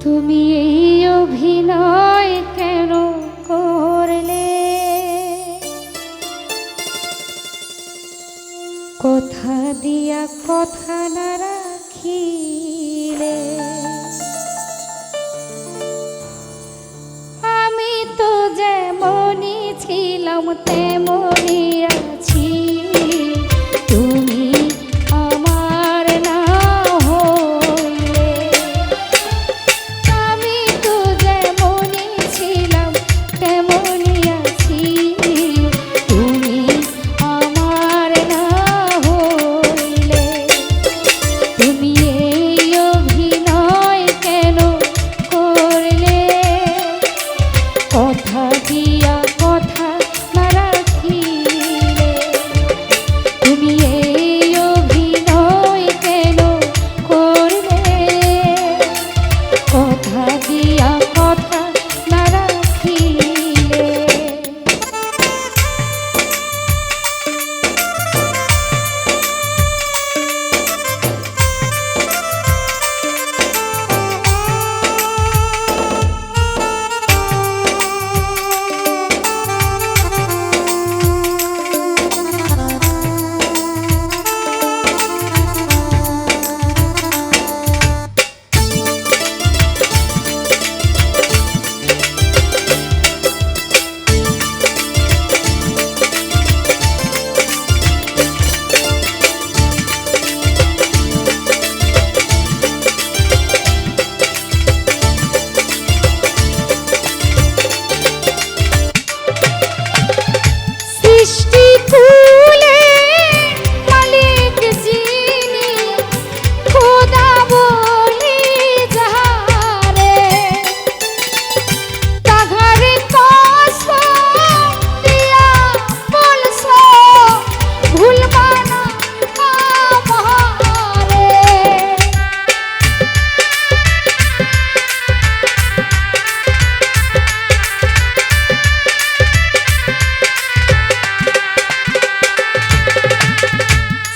তুমি এই অভিনয় কেন করলে? কথা দিয়া কথা না রাখিলে, আমি তো যেমনই ছিলাম তেমনই আছি। তুমি আমার না হইলে, আমি তো যেমনই ছিলাম তেমনই আছি। তুমি আমার না হইলে, তুমি এই অভিনয় কেন করলে? কথা দিয়া কথা না রাখিলে, তুমি এই অভিনয় কেন করলে? কথা দিয়া কথা না রাখিলে। সৃষ্টি ফুলে মালিক যিনি, খোদা বলি যাহারে, তাহারে কসম দিয়া বলছ ভুলবা না আমারে।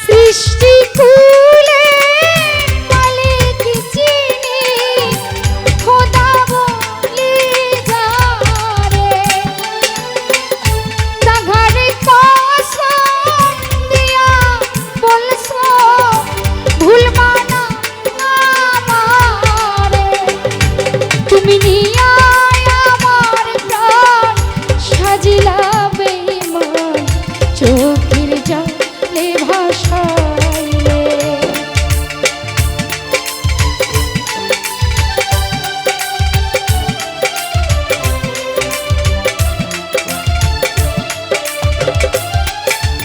সৃষ্টি ফুলে মালিক যিনি, খোদা বলি যারে, তাহারে কসম দিয়া বলছ ভুলবা না আমারে। তুমি নিয়া আমার প্রাণ সাজিলা বেঈমান, চোখের জলে ভাসাইলে।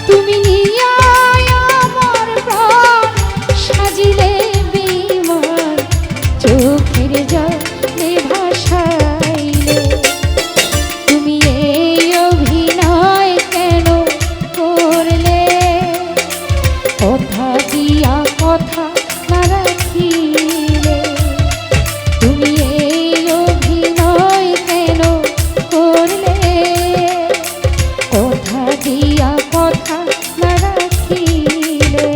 তুমি নিয়া আমার প্রাণ সাজিলে বেঈমান, চোখের জলে ভাসাইলে। তুমি এই অভিনয় কেন করলে? কথা দিয়া কথা না রাখিলে, তুমি এই অভিনয় কেন করলে? কথা দিয়া কথা না রাখিলে।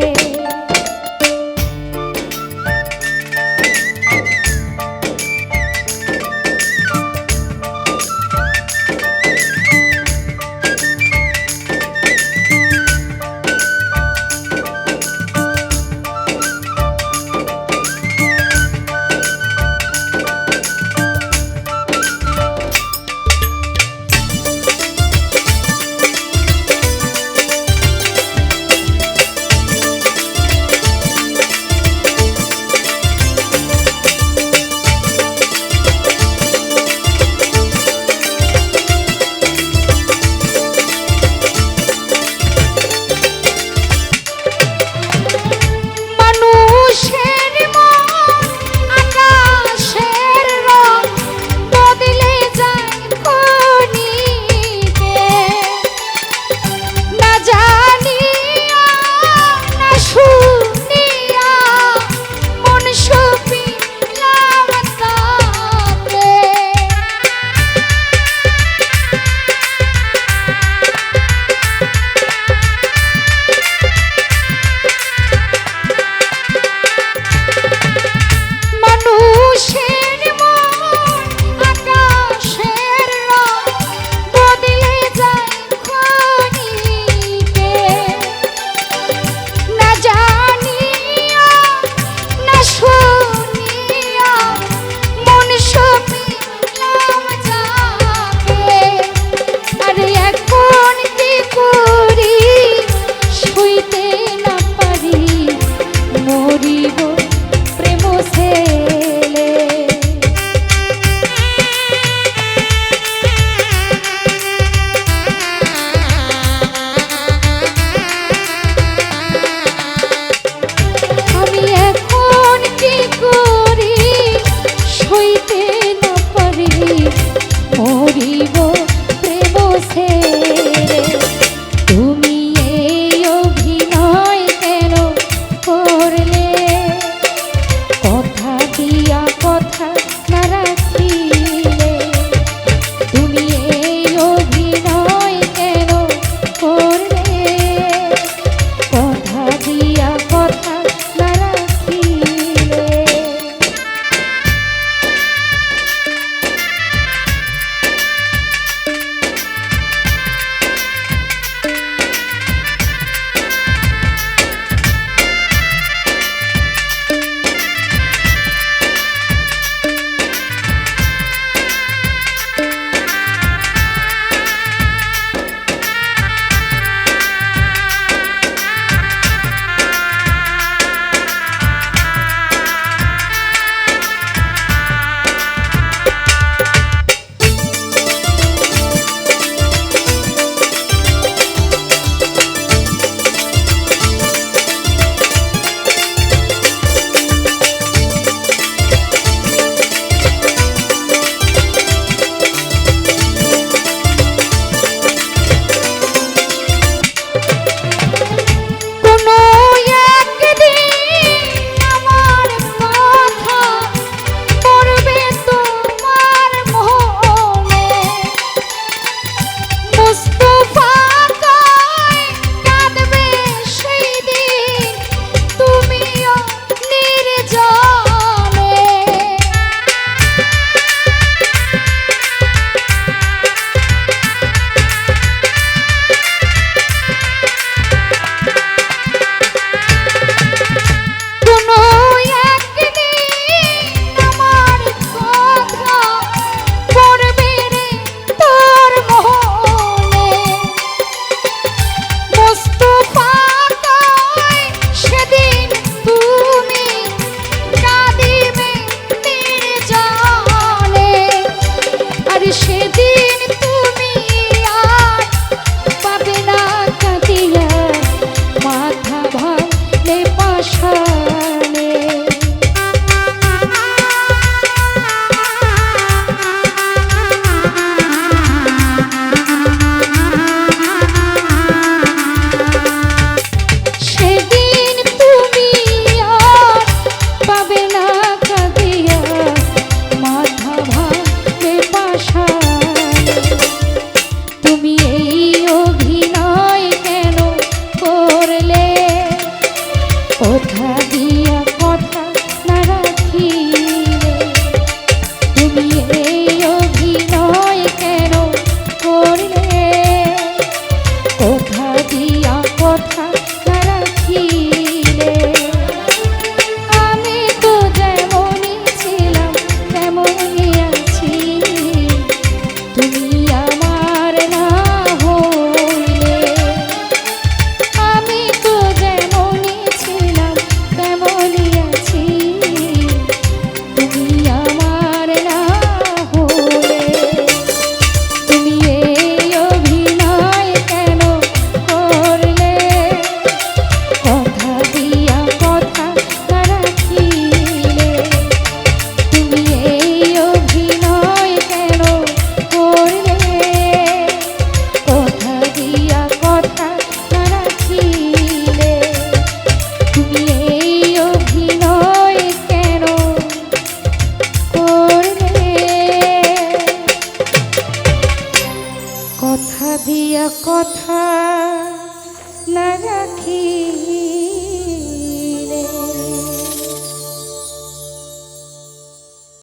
কথা